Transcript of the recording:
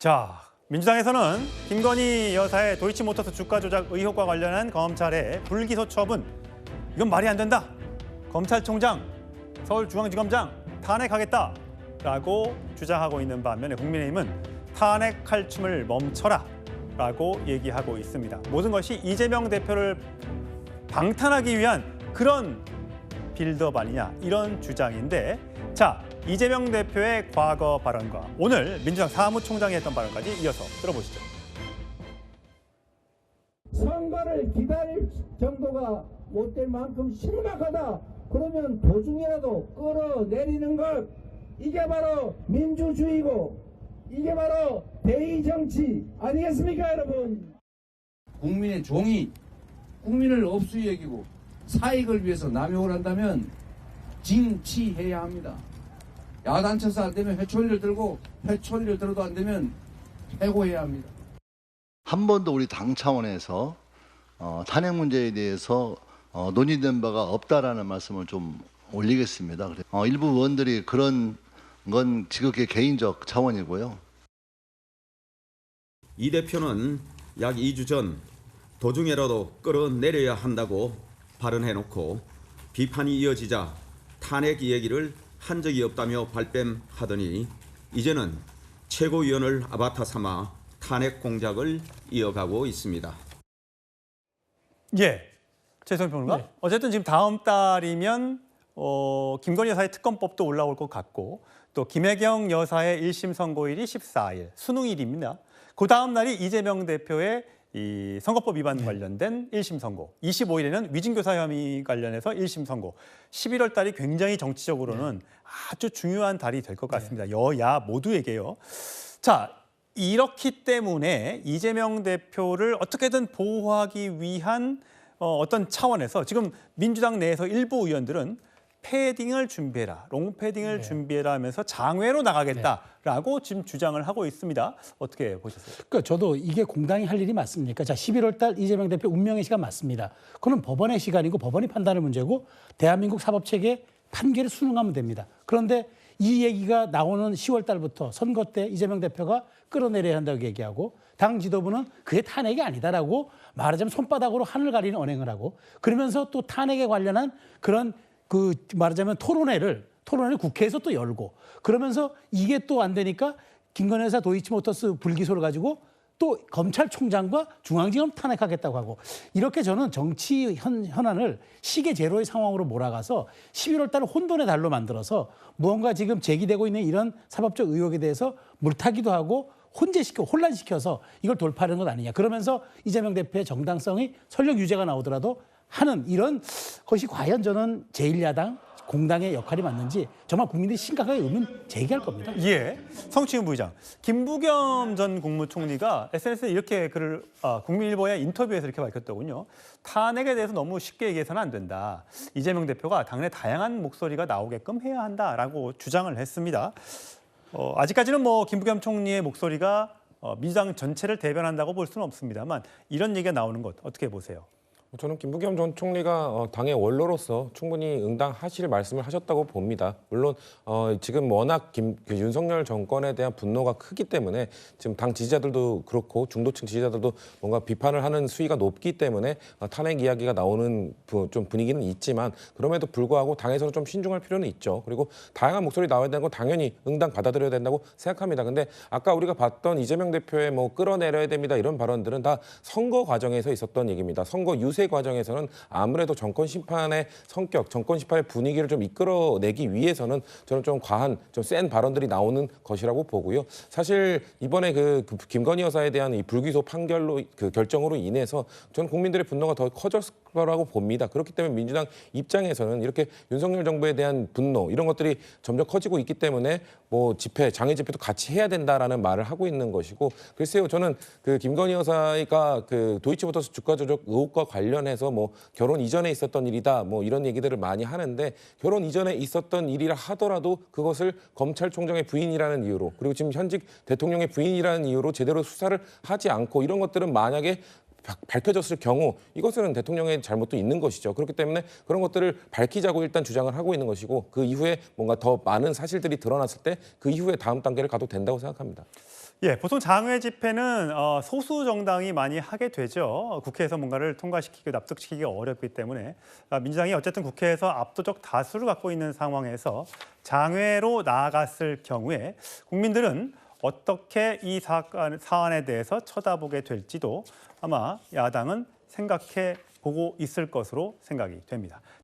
자, 민주당에서는 김건희 여사의 도이치모터스 주가 조작 의혹과 관련한 검찰의 불기소 처분, 이건 말이 안 된다. 검찰총장, 서울중앙지검장 탄핵하겠다라고 주장하고 있는 반면에 국민의힘은 탄핵 칼춤을 멈춰라라고 얘기하고 있습니다. 모든 것이 이재명 대표를 방탄하기 위한 그런 빌드업 아니냐, 이런 주장인데, 자, 이재명 대표의 과거 발언과 오늘 민주당 사무총장이 했던 발언까지 이어서 들어보시죠. 선거를 기다릴 정도가 못 될 만큼 심각하다. 그러면 도중이라도 끌어내리는 것, 이게 바로 민주주의고 이게 바로 대의 정치 아니겠습니까, 여러분? 국민의 종이 국민을 업수히 여기고 사익을 위해서 남용을 한다면 징치해야 합니다. 야단 쳐서 안 되면 회초리를 들고, 회초리를 들어도 안 되면 해고해야 합니다. 한 번도 우리 당 차원에서 탄핵 문제에 대해서 논의된 바가 없다라는 말씀을 좀 올리겠습니다. 일부 의원들이 그런 건 지극히 개인적 차원이고요. 이 대표는 약 2주 전 도중에라도 끌어내려야 한다고 발언해놓고 비판이 이어지자 탄핵 얘기를 한 적이 없다며 발뺌하더니 이제는 최고위원을 아바타 삼아 탄핵 공작을 이어가고 있습니다. 예, 최소영 평론가. 네. 어쨌든 지금 다음 달이면 김건희 여사의 특검법도 올라올 것 같고, 또 김혜경 여사의 1심 선고일이 14일, 수능일입니다. 그 다음 날이 이재명 대표의 이 선거법 위반 관련된 1심 선고, 25일에는 위증교사 혐의 관련해서 1심 선고, 11월 달이 굉장히 정치적으로는 아주 중요한 달이 될 것 같습니다. 여야 모두에게요. 자, 이렇기 때문에 이재명 대표를 어떻게든 보호하기 위한 어떤 차원에서 지금 민주당 내에서 일부 의원들은 패딩을 준비해라, 롱패딩을 준비해라 하면서 장외로 나가겠다라고 지금 주장을 하고 있습니다. 어떻게 보셨어요? 그러니까 저도 이게 공당이 할 일이 맞습니까? 자, 11월 달 이재명 대표 운명의 시간 맞습니다. 그건 법원의 시간이고 법원이 판단할 문제고 대한민국 사법체계 판결을 수능하면 됩니다. 그런데 이 얘기가 나오는 10월 달부터 선거 때 이재명 대표가 끌어내려야 한다고 얘기하고 당 지도부는 그게 탄핵이 아니다라고 말하자면 손바닥으로 하늘 가리는 언행을 하고, 그러면서 또 탄핵에 관련한 그런 말하자면 토론회를 국회에서 또 열고, 그러면서 이게 또 안 되니까 김건희 여사 도이치모터스 불기소를 가지고 또 검찰총장과 중앙지검 탄핵하겠다고 하고, 이렇게 저는 정치 현안을 시계 제로의 상황으로 몰아가서 11월 달 혼돈의 달로 만들어서 무언가 지금 제기되고 있는 이런 사법적 의혹에 대해서 물타기도 하고 혼란시켜서 이걸 돌파하는 것 아니냐. 그러면서 이재명 대표의 정당성이 설령 유죄가 나오더라도 하는 이런 것이 과연 저는 제1야당 공당의 역할이 맞는지 정말 국민들이 심각하게 의문 제기할 겁니다. 예, 성추인 부의장, 김부겸 전 국무총리가 SNS에 이렇게 글을 국민일보의 인터뷰에서 이렇게 밝혔더군요. 탄핵에 대해서 너무 쉽게 얘기해서는 안 된다. 이재명 대표가 당내 다양한 목소리가 나오게끔 해야 한다라고 주장을 했습니다. 아직까지는 뭐 김부겸 총리의 목소리가 민주당 전체를 대변한다고 볼 수는 없습니다만, 이런 얘기가 나오는 것 어떻게 보세요? 저는 김부겸 전 총리가 당의 원로로서 충분히 응당하실 말씀을 하셨다고 봅니다. 물론 지금 워낙 윤석열 정권에 대한 분노가 크기 때문에 지금 당 지지자들도 그렇고 중도층 지지자들도 뭔가 비판을 하는 수위가 높기 때문에 탄핵 이야기가 나오는 좀 분위기는 있지만, 그럼에도 불구하고 당에서는 좀 신중할 필요는 있죠. 그리고 다양한 목소리 나와야 되는 건 당연히 응당 받아들여야 된다고 생각합니다. 근데 아까 우리가 봤던 이재명 대표의 뭐 끌어내려야 됩니다 이런 발언들은 다 선거 과정에서 있었던 얘기입니다. 선거 유세 과정에서는 아무래도 정권 심판의 성격, 정권 심판의 분위기를 좀 이끌어내기 위해서는 저는 좀 과한, 좀 센 발언들이 나오는 것이라고 보고요. 사실 이번에 김건희 여사에 대한 이 불기소 판결로 결정으로 인해서 저는 국민들의 분노가 더 커졌을 거라고 봅니다. 그렇기 때문에 민주당 입장에서는 이렇게 윤석열 정부에 대한 분노 이런 것들이 점점 커지고 있기 때문에 뭐 장애 집회도 같이 해야 된다라는 말을 하고 있는 것이고, 글쎄요, 저는 김건희 여사가 도이치모터스 주가 조작 의혹과 관련해서 뭐 결혼 이전에 있었던 일이다 뭐 이런 얘기들을 많이 하는데, 결혼 이전에 있었던 일이라 하더라도 그것을 검찰총장의 부인이라는 이유로, 그리고 지금 현직 대통령의 부인이라는 이유로 제대로 수사를 하지 않고, 이런 것들은 만약에 밝혀졌을 경우 이것은 대통령의 잘못도 있는 것이죠. 그렇기 때문에 그런 것들을 밝히자고 일단 주장을 하고 있는 것이고, 그 이후에 뭔가 더 많은 사실들이 드러났을 때 그 이후에 다음 단계를 가도 된다고 생각합니다. 예, 보통 장외 집회는 소수 정당이 많이 하게 되죠. 국회에서 뭔가를 통과시키고 납득시키기가 어렵기 때문에 민주당이 어쨌든 국회에서 압도적 다수를 갖고 있는 상황에서 장외로 나아갔을 경우에 국민들은 어떻게 이 사안에 대해서 쳐다보게 될지도 아마 야당은 생각해 보고 있을 것으로 생각이 됩니다.